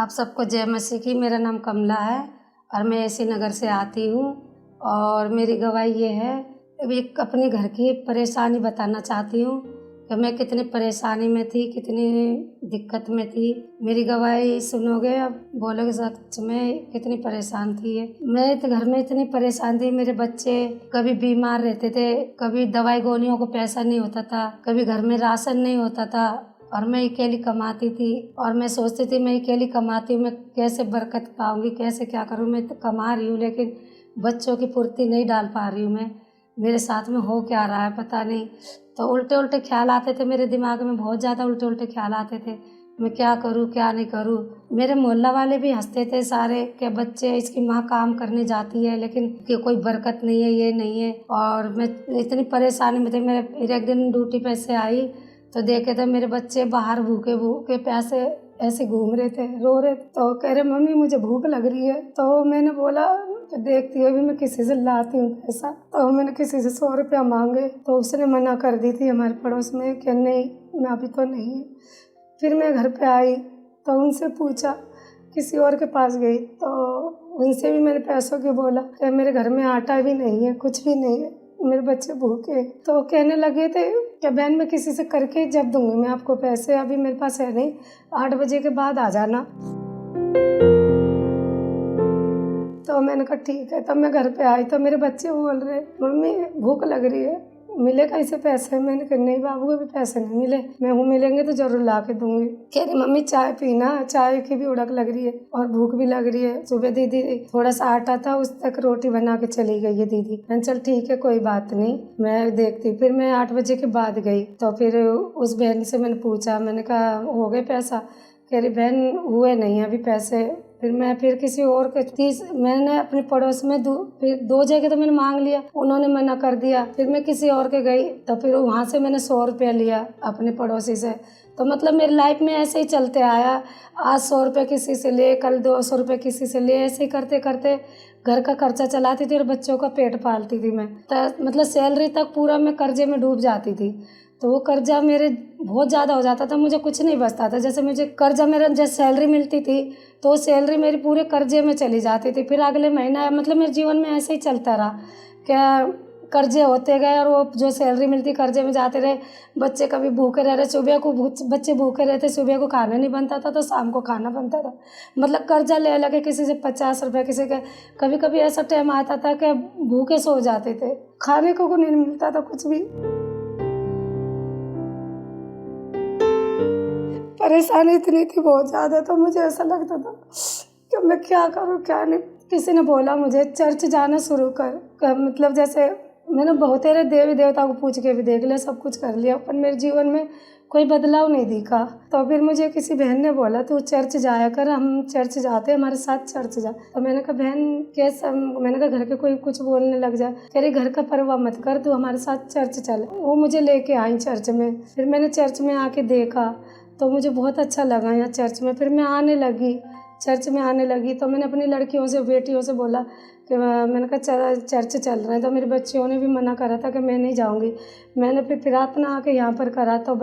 आप सबको जय मसीह की। मेरा नाम कमला है और मैं ऐसी नगर से आती हूँ और मेरी गवाही ये है, अभी अपने घर की परेशानी बताना चाहती हूँ कि मैं कितनी परेशानी में थी, कितनी दिक्कत में थी। मेरी गवाही सुनोगे, अब बोलोगे सच में कितनी परेशान थी। मैं तो घर में इतनी परेशान थी। मेरे बच्चे कभी बीमार रहते थे, कभी दवाई गोलियों को पैसा नहीं होता था, कभी घर में राशन नहीं होता था और मैं अकेली कमाती थी। और मैं सोचती थी मैं अकेली कमाती हूँ, मैं कैसे बरकत पाऊंगी, कैसे क्या करूँ। मैं तो कमा रही हूँ लेकिन बच्चों की पूर्ति नहीं डाल पा रही हूँ। मैं मेरे साथ में हो क्या रहा है पता नहीं। तो उल्टे उल्टे ख्याल आते थे मेरे दिमाग में, बहुत ज़्यादा उल्टे उल्टे ख्याल आते थे। मैं क्या करूँ क्या नहीं करूँ। मेरे मोहल्ला वाले भी हंसते थे सारे कि बच्चे, इसकी माँ काम करने जाती है लेकिन कि कोई बरकत नहीं है, ये नहीं है। और मैं इतनी परेशानी में थी। मेरे एक दिन ड्यूटी पे से आई तो देखे थे मेरे बच्चे बाहर भूखे भूखे प्यासे ऐसे घूम रहे थे, रो रहे। तो कह रहे मम्मी मुझे भूख लग रही है। तो मैंने बोला देखती हूँ अभी मैं किसी से लाती हूँ पैसा। तो मैंने किसी से 100 रुपया मांगे तो उसने मना कर दी थी हमारे पड़ोस में कि नहीं, मैं अभी तो नहीं। फिर मैं घर पे आई तो उनसे पूछा, किसी और के पास गई तो उनसे भी मैंने पैसों की बोला कि मेरे घर में आटा भी नहीं है, कुछ भी नहीं है, मेरे बच्चे भूखे। तो कहने लगे थे कि बहन मैं किसी से करके जब दूंगी मैं आपको पैसे, अभी मेरे पास है नहीं, 8 बजे के बाद आ जाना। तो मैंने कहा ठीक है। तब मैं घर पे आई तो मेरे बच्चे बोल रहे मम्मी भूख लग रही है, मिले कैसे पैसे। मैंने कहा नहीं बाबू अभी पैसे नहीं मिले, मैं हूँ मिलेंगे तो जरूर ला के दूंगी। कह रही मम्मी चाय पीना, चाय की भी उड़क लग रही है और भूख भी लग रही है। सुबह दीदी थोड़ा सा आटा था उस तक रोटी बना के चली गई है दीदी। मैंने चल ठीक है कोई बात नहीं, मैं देखती। फिर मैं 8 बजे के बाद गई तो फिर उस बहन से मैंने पूछा, मैंने कहा हो गए पैसा। कह रही बहन हुए नहीं अभी पैसे। फिर किसी और के मैंने अपने पड़ोस में फिर 2 जगह तो मैंने मांग लिया, उन्होंने मना कर दिया। फिर मैं किसी और के गई तो फिर वहाँ से मैंने 100 रुपया लिया अपने पड़ोसी से। तो मतलब मेरी लाइफ में ऐसे ही चलते आया, आज 100 रुपये किसी से ले, कल 200 रुपये किसी से ले, ऐसे ही करते करते घर का खर्चा चलाती थी और बच्चों का पेट पालती थी मैं। तो मतलब सैलरी तक पूरा मैं कर्जे में डूब जाती थी। तो वो कर्जा मेरे बहुत ज़्यादा हो जाता था, मुझे कुछ नहीं बचता था। जैसे मुझे कर्जा, मेरा जैसे सैलरी मिलती थी तो सैलरी मेरी पूरे कर्जे में चली जाती थी। फिर अगले महीना मतलब मेरे जीवन में ऐसे ही चलता रहा, क्या कर्जे होते गए और वो जो सैलरी मिलती कर्जे में जाते रहे। बच्चे कभी भूखे रह रहे, सुबह को बच्चे भूखे रहते, सुबह को खाना नहीं बनता था तो शाम को खाना बनता था। मतलब कर्जा ले लगे किसी से 50 रुपये, किसी के कभी कभी ऐसा टाइम आता था कि भूखे सो जाते थे, खाने को नहीं मिलता था कुछ भी। परेशानी इतनी थी बहुत ज़्यादा, तो मुझे ऐसा लगता था कि मैं क्या करूँ क्या नहीं। किसी ने बोला मुझे चर्च जाना शुरू कर। मतलब जैसे मैंने बहुत सारे देवी देवता को पूछ के भी देख लिया, सब कुछ कर लिया, पर मेरे जीवन में कोई बदलाव नहीं दिखा। तो फिर मुझे किसी बहन ने बोला तू चर्च जाया कर, हम चर्च जाते हैं, हमारे साथ चर्च जा। तो मैंने कहा बहन कैसे, मैंने कहा घर के कोई कुछ बोलने लग जाए। कह रही घर का परवाह मत कर, तू हमारे साथ चर्च चल। वो मुझे लेके आई चर्च में। फिर मैंने चर्च में आके देखा तो मुझे बहुत अच्छा लगा यहाँ चर्च में। फिर मैं चर्च में आने लगी तो मैंने अपनी लड़कियों से, बेटियों से बोला कि मैंने कहा चर्च चल रहे हैं। तो मेरे बच्चियों ने भी मना करा था कि मैं नहीं जाऊँगी। मैंने फिर प्रार्थना आके यहाँ पर करा तो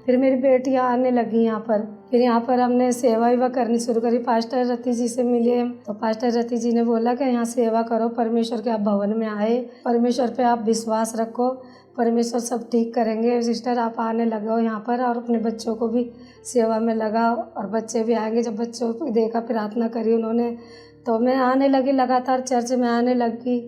फिर मेरी बेटियाँ आने लगी यहाँ पर। फिर यहाँ पर हमने सेवा वेवा करनी शुरू करी। पास्टर रति जी से मिले तो पास्टर रति जी ने बोला कि यहाँ सेवा करो, परमेश्वर के आप भवन में आए, परमेश्वर पे आप विश्वास रखो, परमेश्वर सब ठीक करेंगे। सिस्टर आप आने लगो यहाँ पर और अपने बच्चों को भी सेवा में लगाओ और बच्चे भी आएंगे। जब बच्चों को देखा, प्रार्थना करी उन्होंने, तो मैं आने लगी, लगातार चर्च में आने लगी।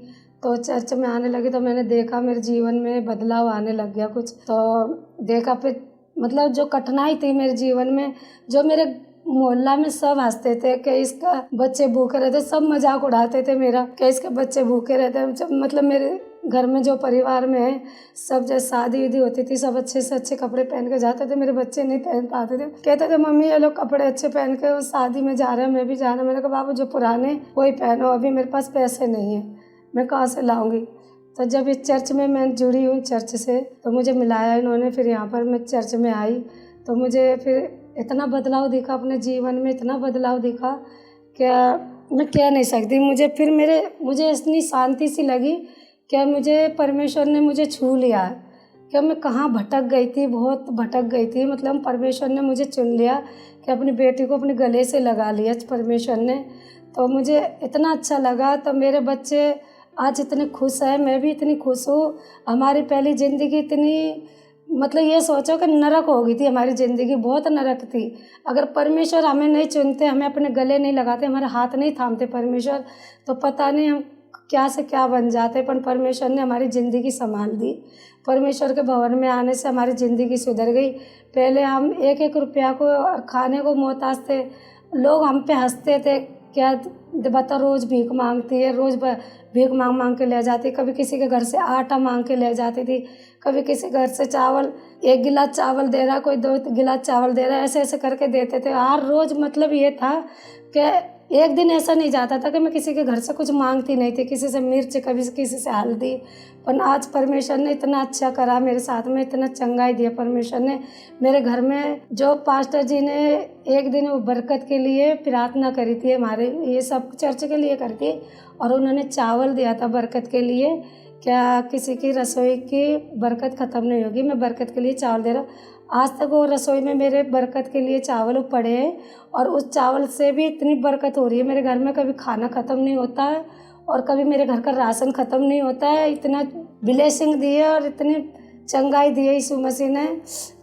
तो चर्च में आने लगी तो मैंने देखा मेरे जीवन में बदलाव आने लग गया कुछ। तो देखा फिर मतलब जो कठिनाई थी मेरे जीवन में, जो मेरे मोहल्ला में सब हंसते थे कि इसका बच्चे भूखे रहते, सब मजाक उड़ाते थे मेरा कि इसके बच्चे भूखे रहते। मतलब मेरे घर में जो परिवार में है सब, जैसे शादी विधि होती थी सब अच्छे से अच्छे कपड़े पहन के जाते थे, मेरे बच्चे नहीं पहन पाते थे। कहते थे मम्मी ये लोग कपड़े अच्छे पहन के वो शादी में जा रहे हैं, मैं भी जा रहा हूँ। मैंने कहा बाबू जो पुराने वही पहनो, अभी मेरे पास पैसे नहीं है, मैं कहाँ से लाऊंगी। तो जब इस चर्च में मैं जुड़ी हूँ चर्च से तो मुझे मिलाया इन्होंने। फिर यहाँ पर मैं चर्च में आई तो मुझे फिर इतना बदलाव दिखा अपने जीवन में, इतना बदलाव दिखा क्या मैं कह नहीं सकती। मुझे इतनी शांति सी लगी कि मुझे परमेश्वर ने मुझे छू लिया। कि मैं कहाँ भटक गई थी, बहुत भटक गई थी। मतलब परमेश्वर ने मुझे चुन लिया कि अपनी बेटी को अपने गले से लगा लिया परमेश्वर ने। तो मुझे इतना अच्छा लगा। तो मेरे बच्चे आज इतने खुश हैं, मैं भी इतनी खुश हूँ। हमारी पहली ज़िंदगी इतनी, मतलब ये सोचो कि नरक हो गई थी हमारी ज़िंदगी, बहुत नरक थी। अगर परमेश्वर हमें नहीं चुनते, हमें अपने गले नहीं लगाते, हमारे हाथ नहीं थामते परमेश्वर, तो पता नहीं हम क्या से क्या बन जाते। पर परमेश्वर ने हमारी ज़िंदगी संभाल दी। परमेश्वर के भवन में आने से हमारी ज़िंदगी सुधर गई। पहले हम एक एक रुपया को खाने को मोहताज थे। लोग हम पे हंसते थे, क्या बता रोज़ भीख मांगती है, रोज़ भीख मांग मांग के ले जाती। कभी किसी के घर से आटा मांग के ले जाती थी, कभी किसी घर से चावल, 1 गिलास चावल दे रहा, कोई 2 गिलास चावल दे रहा, ऐसे ऐसे करके देते थे हर रोज़। मतलब ये था कि एक दिन ऐसा नहीं जाता था कि मैं किसी के घर से कुछ मांगती नहीं थी, किसी से मिर्च, कभी किसी से हल्दी। पर आज परमेश्वर ने इतना अच्छा करा मेरे साथ में, इतना चंगाई दिया परमेश्वर ने मेरे घर में। जो पास्टर जी ने एक दिन वो बरकत के लिए प्रार्थना करी थी, हमारे ये सब चर्च के लिए करी थी, और उन्होंने चावल दिया था बरकत के लिए। क्या किसी की रसोई की बरकत ख़त्म नहीं होगी, मैं बरकत के लिए चावल दे रहा हूँ। आज तक वो रसोई में मेरे बरकत के लिए चावल पड़े हैं, और उस चावल से भी इतनी बरकत हो रही है मेरे घर में। कभी खाना ख़त्म नहीं होता है, और कभी मेरे घर का राशन ख़त्म नहीं होता है। इतना ब्लेसिंग दी है और इतनी चंगाई दी है यीशु मसीह ने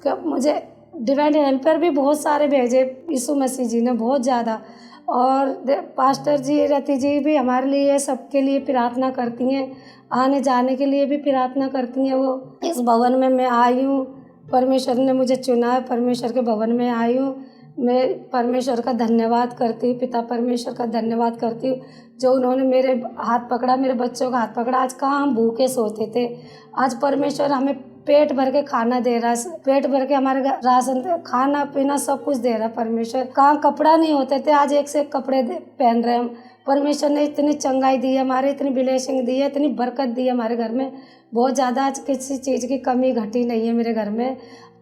कि मुझे डिवाइन हेल्पर भी बहुत सारे भेजे यीशु मसीह जी ने, बहुत ज़्यादा। और पास्टर जी, रति जी भी हमारे लिए, सबके लिए प्रार्थना करती हैं, आने जाने के लिए भी प्रार्थना करती हैं। वो इस भवन में मैं आई हूँ, परमेश्वर ने मुझे चुना है, परमेश्वर के भवन में आई हूँ। मैं परमेश्वर का धन्यवाद करती हूँ, पिता परमेश्वर का धन्यवाद करती हूँ, जो उन्होंने मेरे हाथ पकड़ा, मेरे बच्चों का हाथ पकड़ा। आज कहाँ हम भूखे सोते थे, आज परमेश्वर हमें पेट भर के खाना दे रहा है, पेट भर के हमारे राशन, खाना पीना सब कुछ दे रहा है परमेश्वर। कहाँ कपड़ा नहीं होते थे, आज एक से एक कपड़े पहन रहे हैं हम। परमेश्वर ने इतनी चंगाई दी है हमारे, इतनी ब्लेसिंग दी है, इतनी बरकत दी है हमारे घर में, बहुत ज़्यादा। आज किसी चीज़ की कमी घटी नहीं है मेरे घर में।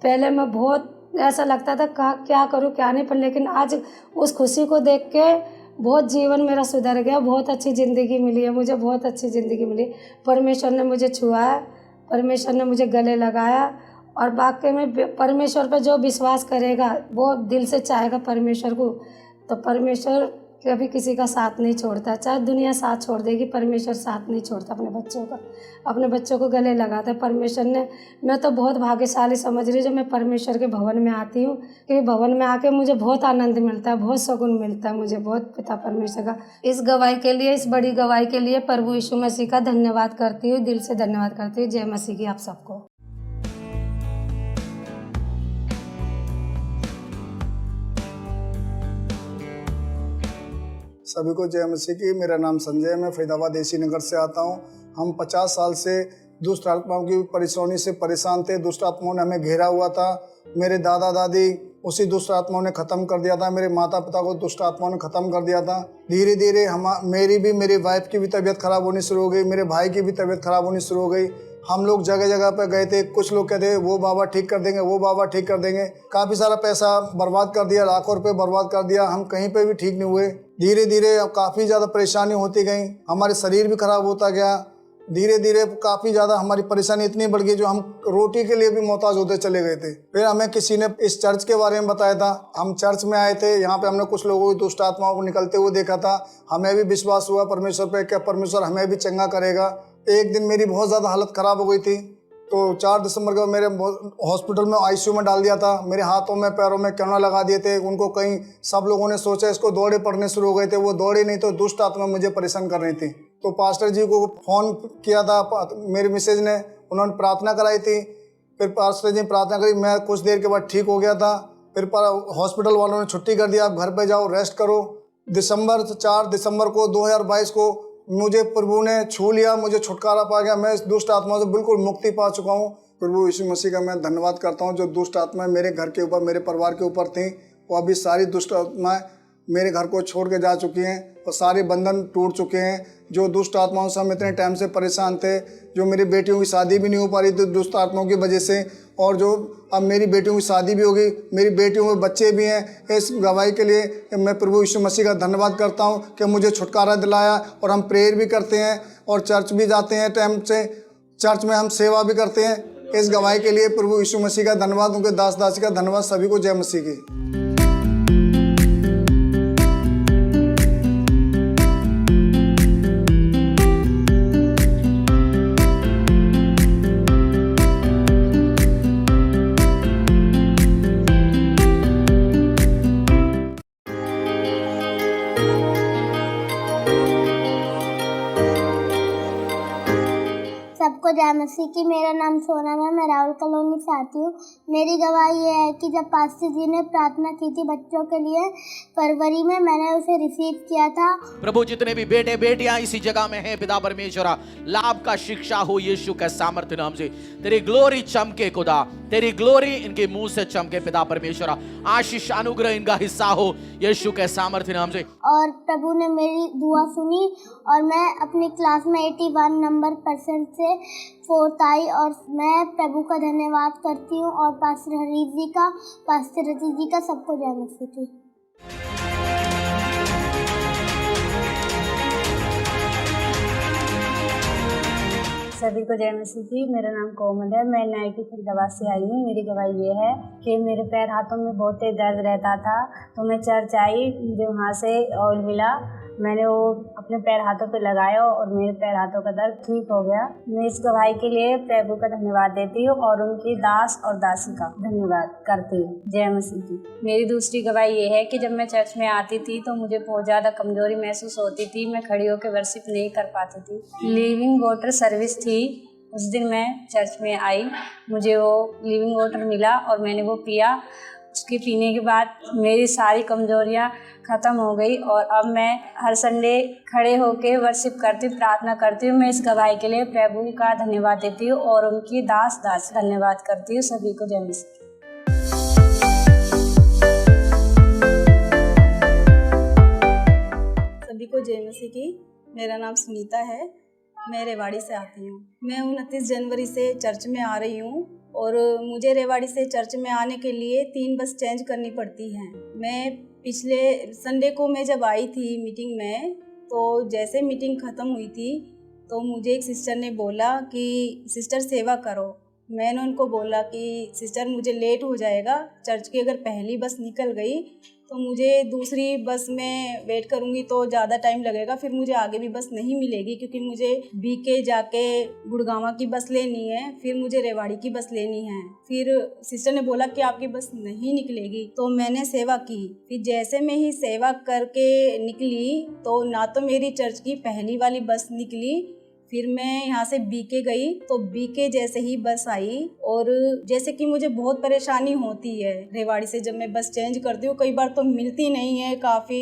पहले मैं बहुत ऐसा लगता था क्या करूँ क्या नहीं, पर लेकिन आज उस खुशी को देख के बहुत जीवन मेरा सुधर गया, बहुत अच्छी ज़िंदगी मिली है मुझे, बहुत अच्छी ज़िंदगी मिली। परमेश्वर ने मुझे छुआ है, परमेश्वर ने मुझे गले लगाया, और वाकई में परमेश्वर पर जो विश्वास करेगा, वो दिल से चाहेगा परमेश्वर को, तो परमेश्वर कभी किसी का साथ नहीं छोड़ता। चाहे दुनिया साथ छोड़ देगी, परमेश्वर साथ नहीं छोड़ता अपने बच्चों का, अपने बच्चों को गले लगाता है परमेश्वर ने। मैं तो बहुत भाग्यशाली समझ रही हूँ जो मैं परमेश्वर के भवन में आती हूँ, क्योंकि भवन में आके मुझे बहुत आनंद मिलता है, बहुत सुकून मिलता है मुझे, बहुत पिता परमेश्वर का। इस गवाही के लिए, इस बड़ी गवाही के लिए प्रभु यीशु मसीह का धन्यवाद करती हूँ, दिल से धन्यवाद करती हूँ। जय मसीह की आप सबको। सभी को जय मसीह की। मेरा नाम संजय, मैं फरीदाबाद देसी नगर से आता हूँ। हम 50 साल से दुष्ट आत्माओं की परेशानी से परेशान थे। दुष्ट आत्माओं ने हमें घेरा हुआ था। मेरे दादा दादी उसी दुष्ट आत्माओं ने ख़त्म कर दिया था। मेरे माता पिता को दुष्ट आत्माओं ने ख़त्म कर दिया था। धीरे धीरे मेरी वाइफ की भी तबीयत ख़राब होनी शुरू हो गई, मेरे भाई की भी तबीयत ख़राब होनी शुरू हो गई। हम लोग जगह जगह पर गए थे, कुछ लोग कहते वो बाबा ठीक कर देंगे, वो बाबा ठीक कर देंगे। काफ़ी सारा पैसा बर्बाद कर दिया, लाखों रुपए बर्बाद कर दिया, हम कहीं पे भी ठीक नहीं हुए। धीरे धीरे अब काफ़ी ज़्यादा परेशानी होती गई, हमारे शरीर भी खराब होता गया। धीरे धीरे काफ़ी ज़्यादा हमारी परेशानी इतनी बढ़ गई जो हम रोटी के लिए भी मोहताज होते चले गए थे। फिर हमें किसी ने इस चर्च के बारे में बताया था। हम चर्च में आए थे, यहाँ पे हमने कुछ लोगों की दुष्ट आत्माओं को निकलते हुए देखा था। हमें भी विश्वास हुआ परमेश्वर पे, क्या परमेश्वर हमें भी चंगा करेगा। एक दिन मेरी बहुत ज़्यादा हालत ख़राब हो गई थी, तो 4 दिसंबर को मेरे हॉस्पिटल में आईसीयू में डाल दिया था। मेरे हाथों में पैरों में कैमरा लगा दिए थे उनको। कहीं सब लोगों ने सोचा इसको दौड़े पड़ने शुरू हो गए थे, वो दौड़े नहीं तो दुष्ट आत्मा मुझे परेशान कर रही थी। तो पास्टर जी को फ़ोन किया था मेरी मिसेज ने, उन्होंने प्रार्थना कराई थी। फिर पास्टर जी ने प्रार्थना करी, मैं कुछ देर के बाद ठीक हो गया था। फिर हॉस्पिटल वालों ने छुट्टी कर दिया, आप घर पे जाओ, रेस्ट करो। 4 दिसंबर को 2022 को मुझे प्रभु ने छू लिया, मुझे छुटकारा पा गया। मैं इस दुष्ट आत्मा से बिल्कुल मुक्ति पा चुका हूँ। प्रभु यीशु मसीह का मैं धन्यवाद करता हूँ। जो दुष्ट आत्माएं मेरे घर के ऊपर, मेरे परिवार के ऊपर थी, वो अभी सारी दुष्ट आत्माएं मेरे घर को छोड़ के जा चुकी हैं और सारे बंधन टूट चुके हैं। जो दुष्ट आत्माओं से हम इतने टाइम से परेशान थे, जो मेरी बेटियों की शादी भी नहीं हो पा रही थी दुष्ट आत्माओं की वजह से, और जो अब मेरी बेटियों की शादी भी होगी, मेरी बेटियों के बच्चे भी हैं। इस गवाही के लिए मैं प्रभु यीशु मसीह का धन्यवाद करता हूं कि मुझे छुटकारा दिलाया। और हम प्रेयर भी करते हैं और चर्च भी जाते हैं टाइम से, चर्च में हम सेवा भी करते हैं। इस गवाही के लिए प्रभु यीशु मसीह का धन्यवाद, उनके दास दासी का धन्यवाद। सभी को जय मसीह की। सबको जय मसीह की। मेरा नाम सोनम है, मैं राहुल कॉलोनी से आती हूँ। मेरी गवाही ये है कि जब पास्टर जी ने प्रार्थना की थी बच्चों के लिए फरवरी में, मैंने उसे रिसीव किया था। प्रभु जितने भी बेटे बेटियां इसी जगह में हैं, पिता परमेश्वरा लाभ का शिक्षा हो यीशु के सामर्थ्य नाम से। तेरी ग्लोरी चमके खुदा, तेरी ग्लोरी इनके मुंह से चमके पिता परमेश्वरा। आशीष अनुग्रह इनका हिस्सा हो यीशु के सामर्थ्य नाम से। और प्रभु ने मेरी दुआ सुनी और मैं अपनी क्लास में 81 नंबर % से 4th आई। और मैं प्रभु का धन्यवाद करती हूँ और पास्टर हरीश जी का, पास्टर रजी जी का। सबको जय मसीह की। सभी को जय मसीह की। मेरा नाम कोमल है, मैं नाइटी फरीदाबाद से आई हूँ। मेरी गवाही ये है कि मेरे पैर हाथों में बहुत तेज दर्द रहता था, तो मैं चर्च आई, मुझे वहाँ से ऑयल मिला, मैंने वो अपने पैर हाथों पे लगाया और मेरे पैर हाथों का दर्द ठीक हो गया। मैं इस गवाही के लिए प्रभु का धन्यवाद देती हूँ और उनकी दास और दासी का धन्यवाद करती हूँ। जय मसीह की। मेरी दूसरी गवाही ये है कि जब मैं चर्च में आती थी तो मुझे बहुत ज़्यादा कमजोरी महसूस होती थी, मैं खड़ी होकर वर्शिप नहीं कर पाती थी। लिविंग वाटर सर्विस थी, उस दिन मैं चर्च में आई, मुझे वो लिविंग वाटर मिला और मैंने वो पिया। उसके पीने के बाद मेरी सारी कमजोरियाँ ख़त्म हो गई और अब मैं हर संडे खड़े होके वर्शिप करती हूँ, प्रार्थना करती हूँ। मैं इस गवाही के लिए प्रभु का धन्यवाद देती हूँ और उनकी दास धन्यवाद करती हूँ। सभी को जय मसीह। सभी को जय मसीह की। मेरा नाम सुनीता है, मैं रेवाड़ी से आती हूँ। मैं 29 जनवरी से चर्च में आ रही हूँ और मुझे रेवाड़ी से चर्च में आने के लिए 3 बस चेंज करनी पड़ती हैं। मैं पिछले संडे को मैं जब आई थी मीटिंग में, तो जैसे मीटिंग ख़त्म हुई थी तो मुझे एक सिस्टर ने बोला कि सिस्टर सेवा करो। मैंने उनको बोला कि सिस्टर मुझे लेट हो जाएगा, चर्च की अगर पहली बस निकल गई तो मुझे दूसरी बस में वेट करूँगी तो ज़्यादा टाइम लगेगा, फिर मुझे आगे भी बस नहीं मिलेगी, क्योंकि मुझे बीके जाके गुड़गांवा की बस लेनी है, फिर मुझे रेवाड़ी की बस लेनी है। फिर सिस्टर ने बोला कि आपकी बस नहीं निकलेगी, तो मैंने सेवा की। फिर जैसे मैं ही सेवा करके निकली तो ना तो मेरी चर्च की पहली वाली बस निकली, फिर मैं यहाँ से बीके गई तो बीके जैसे ही बस आई। और जैसे कि मुझे बहुत परेशानी होती है रेवाड़ी से, जब मैं बस चेंज करती हूँ कई बार तो मिलती नहीं है, काफ़ी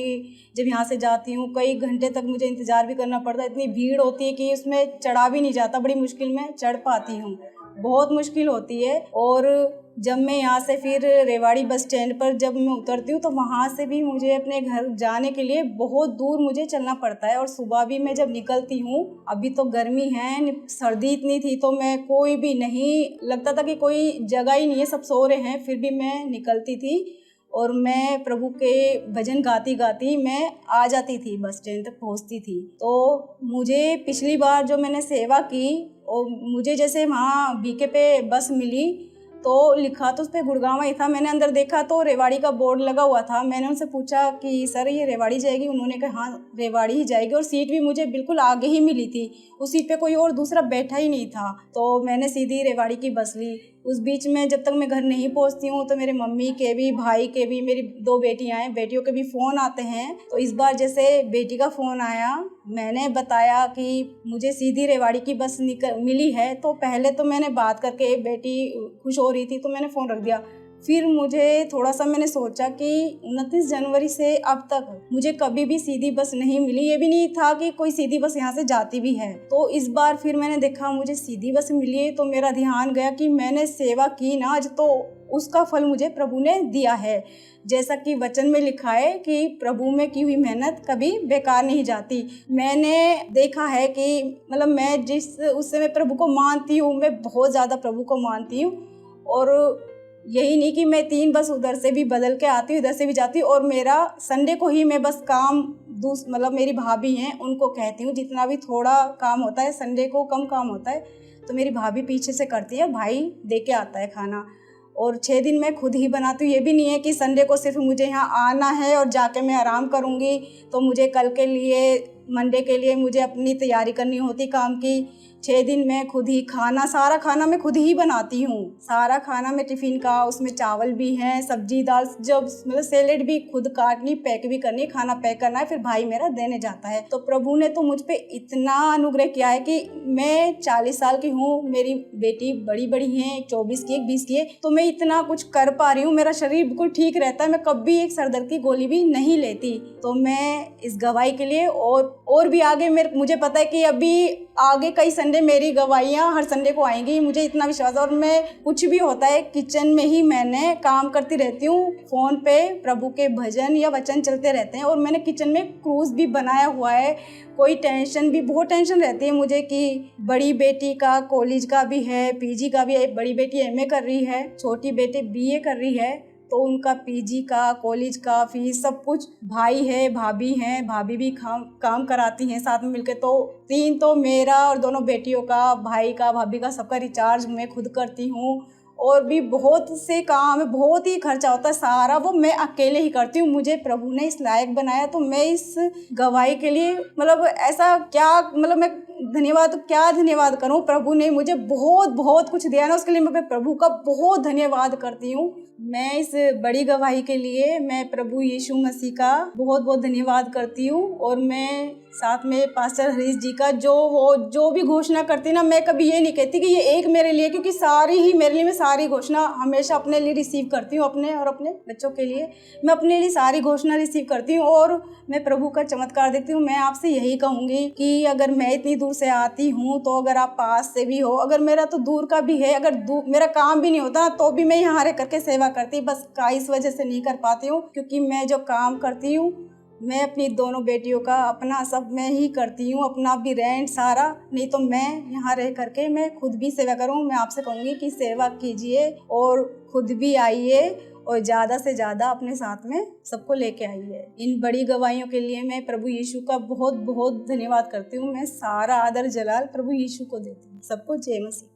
जब यहाँ से जाती हूँ कई घंटे तक मुझे इंतज़ार भी करना पड़ता है, इतनी भीड़ होती है कि उसमें चढ़ा भी नहीं जाता, बड़ी मुश्किल में चढ़ पाती हूँ, बहुत मुश्किल होती है। और जब मैं यहाँ से फिर रेवाड़ी बस स्टैंड पर जब मैं उतरती हूँ तो वहाँ से भी मुझे अपने घर जाने के लिए बहुत दूर मुझे चलना पड़ता है। और सुबह भी मैं जब निकलती हूँ, अभी तो गर्मी है, सर्दी इतनी थी तो मैं कोई भी नहीं, लगता था कि कोई जगह ही नहीं है, सब सो रहे हैं, फिर भी मैं निकलती थी और मैं प्रभु के भजन गाती गाती मैं आ जाती थी, बस स्टैंड तक पहुँचती थी। तो मुझे पिछली बार जो मैंने सेवा की और मुझे जैसे वहाँ बीके पे बस मिली तो लिखा तो उस पर गुड़गांव ही था, मैंने अंदर देखा तो रेवाड़ी का बोर्ड लगा हुआ था। मैंने उनसे पूछा कि सर ये रेवाड़ी जाएगी? उन्होंने कहा हाँ रेवाड़ी ही जाएगी, और सीट भी मुझे बिल्कुल आगे ही मिली थी, उस सीट पे कोई और दूसरा बैठा ही नहीं था। तो मैंने सीधी रेवाड़ी की बस ली। उस बीच में जब तक मैं घर नहीं पहुंचती हूँ तो मेरे मम्मी के भी, भाई के भी, मेरी 2 बेटियाँ हैं, बेटियों के भी फ़ोन आते हैं। तो इस बार जैसे बेटी का फ़ोन आया, मैंने बताया कि मुझे सीधी रेवाड़ी की बस मिली है, तो पहले तो मैंने बात करके, बेटी खुश हो रही थी तो मैंने फ़ोन रख दिया। फिर मुझे थोड़ा सा मैंने सोचा कि 29 जनवरी से अब तक मुझे कभी भी सीधी बस नहीं मिली, ये भी नहीं था कि कोई सीधी बस यहाँ से जाती भी है। तो इस बार फिर मैंने देखा मुझे सीधी बस मिली है, तो मेरा ध्यान गया कि मैंने सेवा की ना आज, तो उसका फल मुझे प्रभु ने दिया है। जैसा कि वचन में लिखा है कि प्रभु में की हुई मेहनत कभी बेकार नहीं जाती। मैंने देखा है कि मतलब मैं जिस उससे मैं प्रभु को मानती हूँ, मैं बहुत ज़्यादा प्रभु को मानती हूँ। और यही नहीं कि मैं 3 बस उधर से भी बदल के आती हूँ, इधर से भी जाती हूँ, और मेरा संडे को ही मैं बस काम मतलब मेरी भाभी हैं उनको कहती हूँ, जितना भी थोड़ा काम होता है संडे को कम काम होता है, तो तो मेरी भाभी पीछे से करती है, भाई दे के आता है खाना। और 6 दिन मैं खुद ही बनाती हूँ। ये भी नहीं है कि संडे को सिर्फ मुझे यहाँ आना है और जाके मैं आराम करूँगी, तो मुझे कल के लिए, मंडे के लिए मुझे अपनी तैयारी करनी होती काम की। 6 दिन मैं खुद ही सारा खाना मैं खुद ही बनाती हूँ। सारा खाना मैं टिफ़िन का, उसमें चावल भी हैं, सब्जी दाल, जब मतलब सैलेड भी खुद काटनी, पैक भी करनी, खाना पैक करना है, फिर भाई मेरा देने जाता है। तो प्रभु ने तो मुझ पे इतना अनुग्रह किया है कि मैं 40 साल की हूँ, मेरी बेटी बड़ी हैं, एक 24 की, एक 20 की है, तो मैं इतना कुछ कर पा रही हूँ। मेरा शरीर बिल्कुल ठीक रहता है, मैं कभी एक सरदर्द की गोली भी नहीं लेती। तो मैं इस गवाही के लिए और भी आगे मुझे पता है कि अभी आगे कई संडे मेरी गवाहियाँ हर संडे को आएंगी, मुझे इतना विश्वास है। और मैं कुछ भी होता है किचन में ही मैंने काम करती रहती हूँ, फ़ोन पे प्रभु के भजन या वचन चलते रहते हैं। और मैंने किचन में क्रूज़ भी बनाया हुआ है। कोई टेंशन भी, बहुत टेंशन रहती है मुझे कि बड़ी बेटी का कॉलेज का भी है, पीजी का भी है, बड़ी बेटी एमए कर रही है, छोटी बेटी बीए कर रही है, तो उनका पीजी का, कॉलेज का फीस सब कुछ, भाई है, भाभी हैं, भाभी भी काम कराती हैं साथ में मिलके। तो 3 तो मेरा और दोनों बेटियों का, भाई का, भाभी का, सबका रिचार्ज मैं खुद करती हूँ। और भी बहुत से काम है, बहुत ही खर्चा होता है, सारा वो मैं अकेले ही करती हूँ। मुझे प्रभु ने इस लायक बनाया, तो मैं इस गवाही के लिए मतलब ऐसा क्या, मतलब मैं धन्यवाद करूँ। प्रभु ने मुझे बहुत कुछ दिया ना, उसके लिए मैं प्रभु का बहुत धन्यवाद करती हूँ। मैं इस बड़ी गवाही के लिए मैं प्रभु यीशु मसीह का बहुत धन्यवाद करती हूँ। और मैं साथ में पास्टर हरीश जी का जो भी घोषणा करती ना, मैं कभी ये नहीं कहती कि ये एक मेरे लिए, क्योंकि सारी ही मेरे लिए, मैं सारी घोषणा हमेशा अपने लिए रिसीव करती हूँ, अपने और अपने बच्चों के लिए मैं अपने लिए सारी घोषणा रिसीव करती हूँ। और मैं प्रभु का चमत्कार देती हूँ। मैं आपसे यही कहूँगी कि अगर मैं इतनी दूर से आती हूँ, तो अगर आप पास से भी हो, अगर मेरा तो दूर का भी है, अगर मेरा काम भी नहीं होता तो भी मैं यहाँ रह करके सेवा करती, बस इस वजह से नहीं कर पाती हूँ क्योंकि मैं जो काम करती हूँ, मैं अपनी दोनों बेटियों का, अपना सब मैं ही करती हूँ, अपना भी रेंट सारा, नहीं तो मैं यहाँ रह करके मैं खुद भी सेवा करूँ। मैं आपसे कहूँगी कि सेवा कीजिए और खुद भी आइए और ज़्यादा से ज़्यादा अपने साथ में सबको लेके आइए। इन बड़ी गवाहियों के लिए मैं प्रभु यीशु का बहुत धन्यवाद करती हूँ। मैं सारा आदर जलाल प्रभु यीशु को देती हूँ। सबको जय मसीह।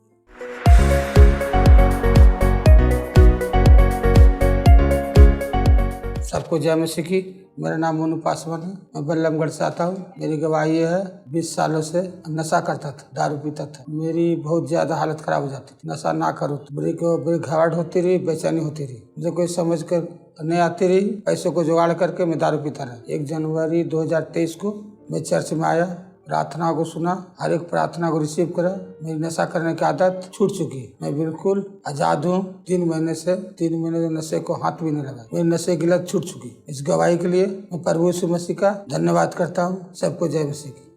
सबको जय मसीह की। मेरा नाम मोनू पासवान है, मैं बल्लभगढ़ से आता हूँ। मेरी गवाही है 20 सालों से नशा करता था, दारू पीता था। मेरी बहुत ज्यादा हालत खराब हो जाती थी। नशा ना करो तो बड़ी घबराहट होती रही, बेचैनी होती रही, मुझे कोई समझ कर नहीं आती रही। पैसों को जुगाड़ करके मैं दारू पीता रहा। 1 जनवरी 2023 को मैं चर्च में आया, प्रार्थना को सुना, हर एक प्रार्थना को रिसीव करा। मेरी नशा करने की आदत छूट चुकी है, मैं बिल्कुल आजाद हूँ। 3 महीने से नशे को हाथ भी नहीं लगा। मेरी नशे की लत छूट चुकी। इस गवाही के लिए मैं प्रभु यीशु मसीह का धन्यवाद करता हूँ। सबको जय मसीह की।